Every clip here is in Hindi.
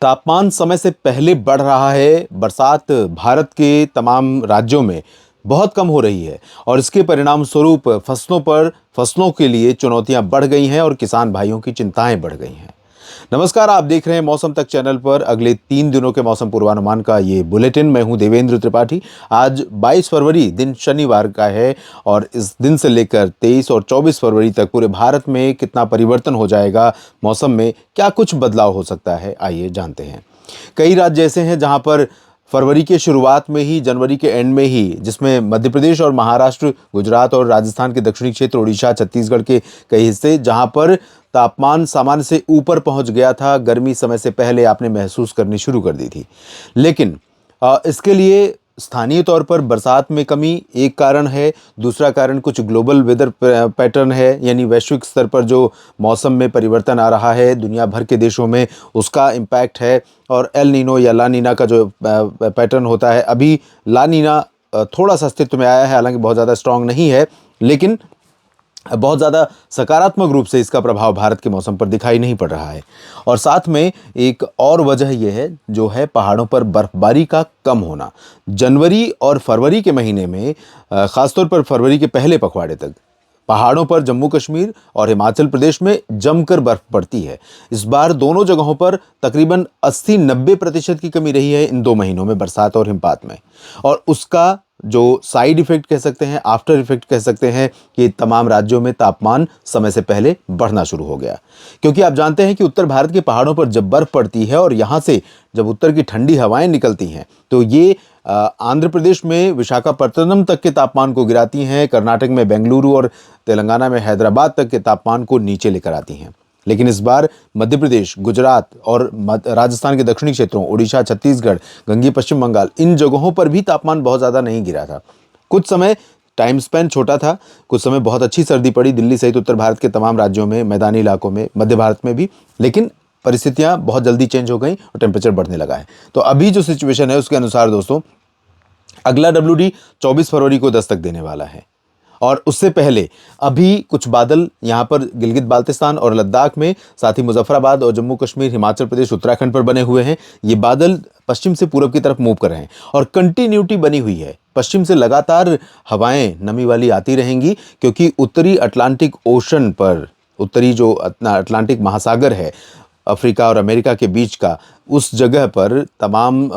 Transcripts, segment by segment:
तापमान समय से पहले बढ़ रहा है। बरसात भारत के तमाम राज्यों में बहुत कम हो रही है और इसके परिणाम स्वरूप फसलों के लिए चुनौतियां बढ़ गई हैं और किसान भाइयों की चिंताएं बढ़ गई हैं। नमस्कार, आप देख रहे हैं मौसम तक चैनल पर अगले 3 दिनों के मौसम पूर्वानुमान का ये बुलेटिन। मैं हूं देवेंद्र त्रिपाठी। आज 22 फरवरी दिन शनिवार का है और इस दिन से लेकर 23 और 24 फरवरी तक पूरे भारत में कितना परिवर्तन हो जाएगा, मौसम में क्या कुछ बदलाव हो सकता है, आइए जानते हैं। कई राज्य ऐसे हैं जहां पर फरवरी के शुरुआत में ही, जनवरी के एंड में ही, जिसमें मध्य प्रदेश और महाराष्ट्र, गुजरात और राजस्थान के दक्षिणी क्षेत्र, उड़ीसा, छत्तीसगढ़ के कई हिस्से, जहां पर तापमान सामान्य से ऊपर पहुंच गया था। गर्मी समय से पहले आपने महसूस करनी शुरू कर दी थी। लेकिन इसके लिए स्थानीय तौर पर बरसात में कमी एक कारण है। दूसरा कारण कुछ ग्लोबल वेदर पैटर्न है, यानी वैश्विक स्तर पर जो मौसम में परिवर्तन आ रहा है दुनिया भर के देशों में, उसका इम्पैक्ट है। और एल नीनो या ला नीना का जो पैटर्न होता है, अभी ला नीना थोड़ा सा अस्तित्व में आया है, हालांकि बहुत ज़्यादा स्ट्रांग नहीं है, लेकिन बहुत ज़्यादा सकारात्मक रूप से इसका प्रभाव भारत के मौसम पर दिखाई नहीं पड़ रहा है। और साथ में एक और वजह यह है, जो है पहाड़ों पर बर्फबारी का कम होना। जनवरी और फरवरी के महीने में, ख़ासतौर पर फरवरी के पहले पखवाड़े तक, पहाड़ों पर जम्मू कश्मीर और हिमाचल प्रदेश में जमकर बर्फ पड़ती है। इस बार दोनों जगहों पर तकरीबन 80-90% की कमी रही है इन 2 महीनों में, बरसात और हिमपात में। और उसका जो साइड इफेक्ट कह सकते हैं, आफ्टर इफेक्ट कह सकते हैं, कि तमाम राज्यों में तापमान समय से पहले बढ़ना शुरू हो गया। क्योंकि आप जानते हैं कि उत्तर भारत के पहाड़ों पर जब बर्फ पड़ती है और यहाँ से जब उत्तर की ठंडी हवाएं निकलती हैं, तो ये आंध्र प्रदेश में विशाखापट्टनम तक के तापमान को गिराती हैं, कर्नाटक में बेंगलुरु और तेलंगाना में हैदराबाद तक के तापमान को नीचे लेकर आती हैं। लेकिन इस बार मध्य प्रदेश, गुजरात और राजस्थान के दक्षिणी क्षेत्रों, उड़ीसा, छत्तीसगढ़, गंगे पश्चिम बंगाल, इन जगहों पर भी तापमान बहुत ज़्यादा नहीं गिरा था। कुछ समय टाइम स्पेन छोटा था, कुछ समय बहुत अच्छी सर्दी पड़ी दिल्ली सहित उत्तर भारत के तमाम राज्यों में, मैदानी इलाकों में, मध्य भारत में भी, लेकिन परिस्थितियां बहुत जल्दी चेंज हो गई और टेम्परेचर बढ़ने लगा है। तो अभी जो सिचुएशन है उसके अनुसार दोस्तों, अगला WD 24 फरवरी को दस्तक देने वाला है। और उससे पहले अभी कुछ बादल यहाँ पर गिलगित बाल्टिस्तान और लद्दाख में, साथ ही मुजफ्फराबाद और जम्मू कश्मीर, हिमाचल प्रदेश, उत्तराखंड पर बने हुए हैं। ये बादल पश्चिम से पूरब की तरफ मूव कर रहे हैं और कंटिन्यूटी बनी हुई है। पश्चिम से लगातार हवाएं नमी वाली आती रहेंगी, क्योंकि उत्तरी अटलांटिक ओशन पर, उत्तरी जो अटलांटिक महासागर है अफ्रीका और अमेरिका के बीच का, उस जगह पर तमाम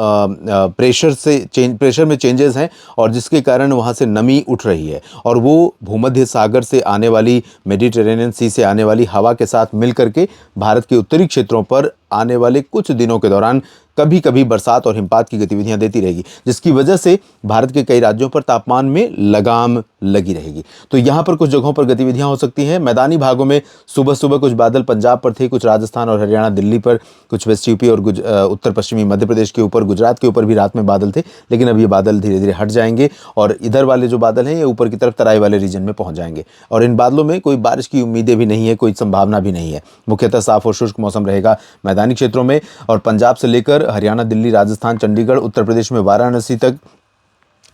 प्रेशर में चेंजेस हैं और जिसके कारण वहाँ से नमी उठ रही है और वो भूमध्य सागर से आने वाली, मेडिटेरेनियन सी से आने वाली हवा के साथ मिल करके भारत के उत्तरी क्षेत्रों पर आने वाले कुछ दिनों के दौरान कभी कभी बरसात और हिमपात की गतिविधियां देती रहेगी, जिसकी वजह से भारत के कई राज्यों पर तापमान में लगाम लगी रहेगी। तो यहाँ पर कुछ जगहों पर गतिविधियां हो सकती हैं। मैदानी भागों में सुबह सुबह कुछ बादल पंजाब पर थे, कुछ राजस्थान और हरियाणा, दिल्ली पर, कुछ वेस्ट यूपी और उत्तर पश्चिमी मध्य प्रदेश के ऊपर, गुजरात के ऊपर भी रात में बादल थे। लेकिन अब ये बादल धीरे धीरे हट जाएंगे और इधर वाले जो बादल हैं ये ऊपर की तरफ तराई वाले रीजन में पहुंच जाएंगे और इन बादलों में कोई बारिश की उम्मीदें भी नहीं है, कोई संभावना भी नहीं है। मुख्यतः साफ और शुष्क मौसम रहेगा मैदानी क्षेत्रों में और पंजाब से लेकर हरियाणा, दिल्ली, राजस्थान, चंडीगढ़, उत्तर प्रदेश में वाराणसी तक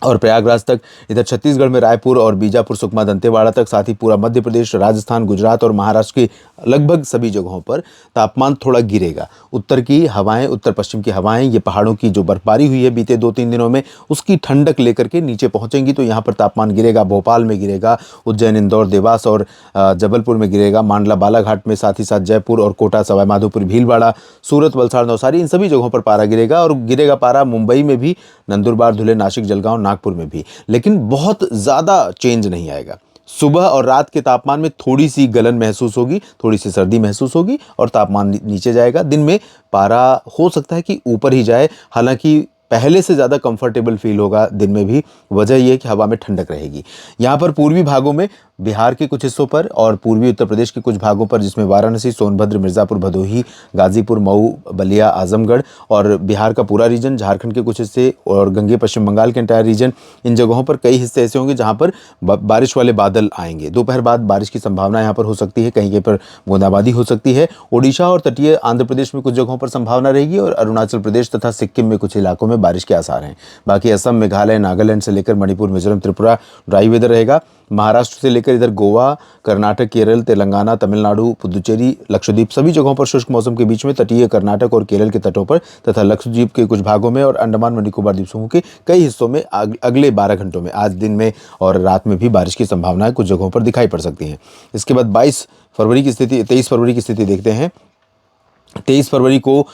और प्रयागराज तक, इधर छत्तीसगढ़ में रायपुर और बीजापुर, सुकमा, दंतेवाड़ा तक, साथ ही पूरा मध्य प्रदेश, राजस्थान, गुजरात और महाराष्ट्र की लगभग सभी जगहों पर तापमान थोड़ा गिरेगा। उत्तर की हवाएं, उत्तर पश्चिम की हवाएं, ये पहाड़ों की जो बर्फबारी हुई है बीते 2-3 दिनों में, उसकी ठंडक लेकर के नीचे पहुंचेंगी, तो यहाँ पर तापमान गिरेगा। भोपाल में गिरेगा, उज्जैन, इंदौर, देवास और जबलपुर में गिरेगा, मांडला, बालाघाट में, साथ ही साथ जयपुर और कोटा, सवाई माधोपुर, भीलवाड़ा, सूरत, वलसाड़, नवसारी, इन सभी जगहों पर पारा गिरेगा। और गिरेगा पारा मुंबई में भी, नंदुरबार, धुले, नासिक, जलगांव, नागपुर में भी। लेकिन बहुत ज्यादा चेंज नहीं आएगा। सुबह और रात के तापमान में थोड़ी सी गलन महसूस होगी, थोड़ी सी सर्दी महसूस होगी और तापमान नीचे जाएगा। दिन में पारा हो सकता है कि ऊपर ही जाए, हालांकि पहले से ज़्यादा कंफर्टेबल फील होगा दिन में भी। वजह यह है कि हवा में ठंडक रहेगी। यहाँ पर पूर्वी भागों में, बिहार के कुछ हिस्सों पर और पूर्वी उत्तर प्रदेश के कुछ भागों पर, जिसमें वाराणसी, सोनभद्र, मिर्ज़ापुर, भदोही, गाजीपुर, मऊ, बलिया, आजमगढ़ और बिहार का पूरा रीजन, झारखंड के कुछ हिस्से और गंगे पश्चिम बंगाल के एंटायर रीजन, इन जगहों पर कई हिस्से ऐसे होंगे जहाँ पर बारिश वाले बादल आएंगे। दोपहर बाद बारिश की संभावना यहाँ पर हो सकती है, कहीं पर बूंदाबांदी हो सकती है। ओडिशा और तटीय आंध्र प्रदेश में कुछ जगहों पर संभावना रहेगी और अरुणाचल प्रदेश तथा सिक्किम में कुछ इलाकों में में बारिश के आसार हैं। बाकी असम, मेघालय, नागालैंड से लेकर मणिपुर, मिजोरम, त्रिपुरा ड्राई वेदर रहेगा। महाराष्ट्र से लेकर इधर गोवा, कर्नाटक, केरल, तेलंगाना, तमिलनाडु, पुदुचेरी, लक्षद्वीप सभी जगहों पर शुष्क मौसम के बीच में तटीय कर्नाटक और केरल के तटों पर तथा लक्षद्वीप के कुछ भागों में और अंडमान व निकोबार द्वीप समूह के कई हिस्सों में अगले 12 घंटों में आज दिन में और रात में भी बारिश की संभावनाएं कुछ जगहों पर दिखाई पड़ सकती हैं। इसके बाद 23 फरवरी की स्थिति देखते हैं। 23 फरवरी को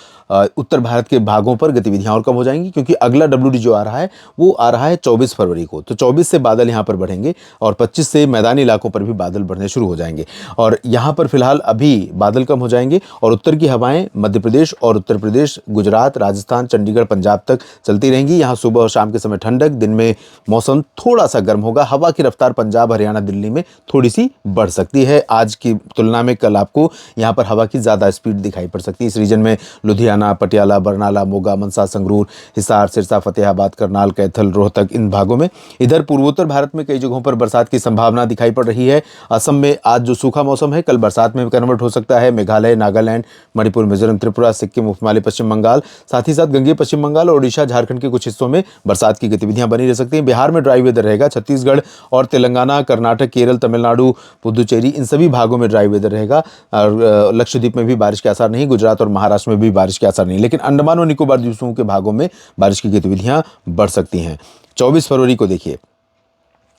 उत्तर भारत के भागों पर गतिविधियां और कम हो जाएंगी, क्योंकि अगला WD जो आ रहा है वो आ रहा है 24 फरवरी को। तो 24 से बादल यहां पर बढ़ेंगे और 25 से मैदानी इलाकों पर भी बादल बढ़ने शुरू हो जाएंगे। और यहां पर फिलहाल अभी बादल कम हो जाएंगे और उत्तर की हवाएं मध्य प्रदेश और उत्तर प्रदेश, गुजरात, राजस्थान, चंडीगढ़, पंजाब तक चलती रहेंगी। यहाँ सुबह और शाम के समय ठंडक, दिन में मौसम थोड़ा सा गर्म होगा। हवा की रफ्तार पंजाब, हरियाणा, दिल्ली में थोड़ी सी बढ़ सकती है। आज की तुलना में कल आपको यहाँ पर हवा की ज़्यादा स्पीड दिखाई पड़ सकती है। इस रीजन में लुधियाना, पटियाला, बरनाला, मोगा, मनसा, संगरूर, हिसार, सिरसा, फतेहाबाद, करनाल, कैथल, रोहतक इन भागों में। इधर पूर्वोत्तर भारत में कई जगहों पर बरसात की संभावना दिखाई पड़ रही है। असम में आज जो सूखा मौसम है कल बरसात में कन्वर्ट हो सकता है। मेघालय, नागालैंड, मणिपुर, मिजोरम, त्रिपुरा, सिक्किम, उपहिमालय पश्चिम बंगाल, साथ ही साथ गंगेय पश्चिम बंगाल और ओडिशा, झारखंड के कुछ हिस्सों में बरसात की गतिविधियां बनी रह सकती हैं। बिहार में ड्राई वेदर रहेगा। छत्तीसगढ़ और तेलंगाना, कर्नाटक, केरल, तमिलनाडु, पुदुचेरी इन सभी भागों में ड्राई वेदर रहेगा। और लक्षद्वीप में भी बारिश के आसार नहीं, गुजरात और महाराष्ट्र में भी बारिश के आसार नहीं, लेकिन अंडमान और निकोबार द्वीप समूह के भागों में बारिश की गतिविधियां बढ़ सकती हैं। 24 फरवरी को देखिए,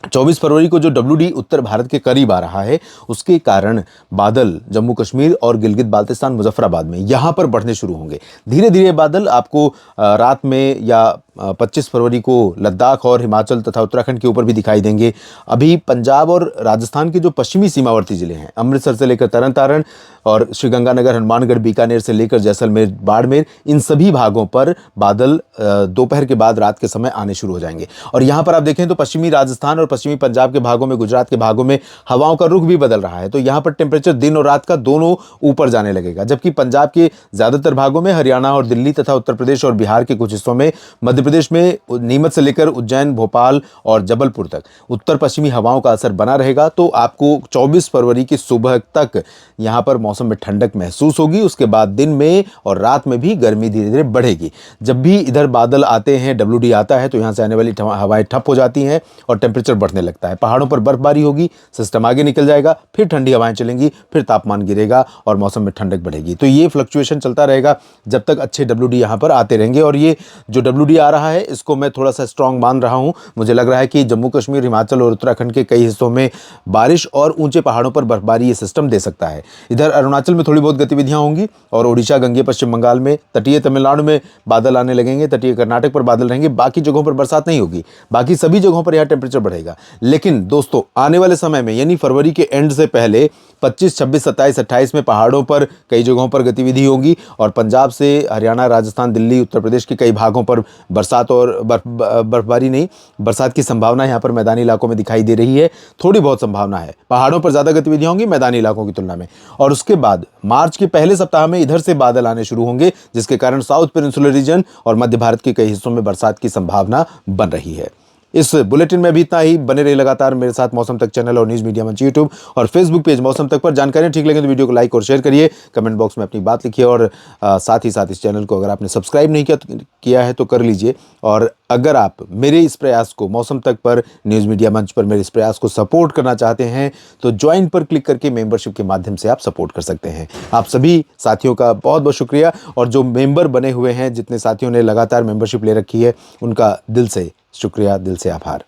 24 फरवरी को जो WD उत्तर भारत के करीब आ रहा है उसके कारण बादल जम्मू कश्मीर और गिलगित बाल्टिस्तान, मुजफ्फराबाद में यहां पर बढ़ने शुरू होंगे। धीरे धीरे बादल आपको रात में या 25 फरवरी को लद्दाख और हिमाचल तथा उत्तराखंड के ऊपर भी दिखाई देंगे। अभी पंजाब और राजस्थान के जो पश्चिमी सीमावर्ती जिले हैं, अमृतसर से लेकर तरन तारण और श्रीगंगानगर, हनुमानगढ़, बीकानेर से लेकर जैसलमेर, बाड़मेर, इन सभी भागों पर बादल दोपहर के बाद रात के समय आने शुरू हो जाएंगे। और यहाँ पर आप देखें तो पश्चिमी राजस्थान और पश्चिमी पंजाब के भागों में, गुजरात के भागों में हवाओं का रुख भी बदल रहा है। तो यहाँ पर टेम्परेचर दिन और रात का दोनों ऊपर जाने लगेगा। जबकि पंजाब के ज्यादातर भागों में, हरियाणा और दिल्ली तथा उत्तर प्रदेश और बिहार के कुछ हिस्सों में, मध्य प्रदेश में नीमच से लेकर उज्जैन, भोपाल और जबलपुर तक उत्तर पश्चिमी हवाओं का असर बना रहेगा। तो आपको 24 फरवरी की सुबह तक यहाँ पर मौसम में ठंडक महसूस होगी। उसके बाद दिन में और रात में भी गर्मी धीरे धीरे बढ़ेगी। जब भी इधर बादल आते हैं, WD आता है, तो यहाँ से आने वाली हवाएं ठप हो जाती हैं और टेम्परेचर बढ़ने लगता है। पहाड़ों पर बर्फबारी होगी, सिस्टम आगे निकल जाएगा, फिर ठंडी हवाएं चलेंगी, फिर तापमान गिरेगा और मौसम में ठंडक बढ़ेगी। तो ये फ्लक्चुएशन चलता रहेगा जब तक अच्छे WD यहाँ पर आते रहेंगे। और ये जो WD आ रहा है इसको मैं थोड़ा सा स्ट्रांग मान रहा हूँ। मुझे लग रहा है कि जम्मू कश्मीर, हिमाचल और उत्तराखंड के कई हिस्सों में बारिश और ऊंचे पहाड़ों पर बर्फबारी ये सिस्टम दे सकता है। इधर अरुणाचल में थोड़ी बहुत गतिविधियां होंगी और ओडिशा, गंगेय पश्चिम बंगाल में, तटीय तमिलनाडु में बादल आने लगेंगे, तटीय कर्नाटक पर बादल रहेंगे। बाकी जगहों पर बरसात नहीं होगी, बाकी सभी जगहों पर यहाँ टेम्परेचर बढ़ेगा। लेकिन दोस्तों आने वाले समय में यानी फरवरी के एंड से पहले 25, 26, 27, 28 में पहाड़ों पर कई जगहों पर गतिविधि होगी और पंजाब से हरियाणा, राजस्थान, दिल्ली, उत्तर प्रदेश के कई भागों पर बरसात और बर्फबारी नहीं, बरसात की संभावना यहाँ पर मैदानी इलाकों में दिखाई दे रही है। थोड़ी बहुत संभावना है, पहाड़ों पर ज़्यादा गतिविधियां होंगी मैदानी इलाकों की तुलना में। और उसके बाद मार्च के पहले सप्ताह में इधर से बादल आने शुरू होंगे, जिसके कारण साउथ पेनिनसुलर रीजन और मध्य भारत के कई हिस्सों में बरसात की संभावना बन रही है। इस बुलेटिन में भी इतना ही। बने रहिए लगातार मेरे साथ मौसम तक चैनल और न्यूज़ मीडिया मंच यूट्यूब और फेसबुक पेज मौसम तक पर। जानकारियां ठीक लगे तो वीडियो को लाइक और शेयर करिए, कमेंट बॉक्स में अपनी बात लिखिए और साथ ही साथ इस चैनल को अगर आपने सब्सक्राइब नहीं किया है तो कर लीजिए। और अगर आप मेरे इस प्रयास को मौसम तक पर, न्यूज़ मीडिया मंच पर मेरे इस प्रयास को सपोर्ट करना चाहते हैं तो ज्वाइन पर क्लिक करके मेंबरशिप के माध्यम से आप सपोर्ट कर सकते हैं। आप सभी साथियों का बहुत बहुत शुक्रिया। और जो मेंबर बने हुए हैं, जितने साथियों ने लगातार मेंबरशिप ले रखी है, उनका दिल से शुक्रिया, दिल से आभार।